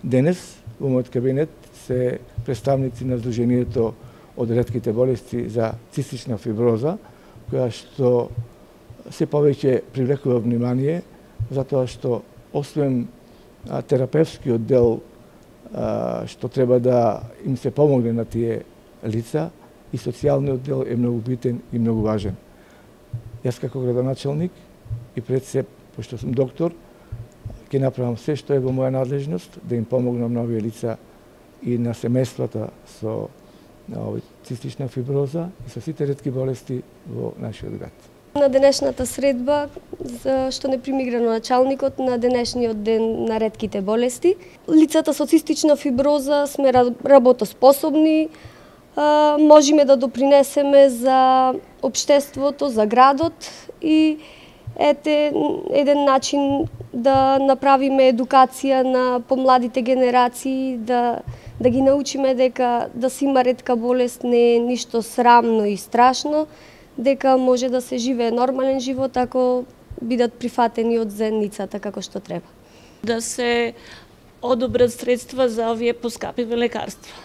Денес во мојот кабинет се представници на Сдруженијето од ретките болести за цистична фиброза, која што се повеќе привлекува внимание, затоа што освен терапевскиот дел што треба да им се помогне на тие лица, и социјалниот дел е многу битен и многу важен. Јас како градоначалник и пред се, пошто сум доктор, ќе направам се што е во моја надлежност да им помогнам на овие лица и на семејствата со цистична фиброза и со сите ретки болести во нашиот град. На денешната средба, што не прими градоначалникот на денешниот ден на ретките болести, лицата со цистична фиброза сме работоспособни, можеме да допринесеме за општеството, за градот и ете еден начин да направиме едукација на помладите генерации, да ги научиме дека да се има ретка болест не е ништо срамно и страшно, дека може да се живее нормален живот ако бидат прифатени од заедницата како што треба. Да се одобрат средства за овие поскапиви лекарства.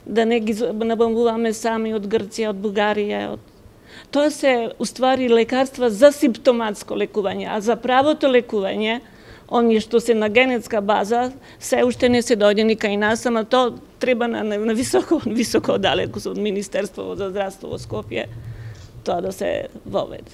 Да не ги набавуваме сами од Грција, од Бугарија. Тоа се уствари лекарства за симптоматско лекување, а за правото лекување, оние што се на генетска база, се уште не се дојдени кај нас, ама тоа треба на високо далеку од Министерството за здравство во Скопје тоа да се воведе.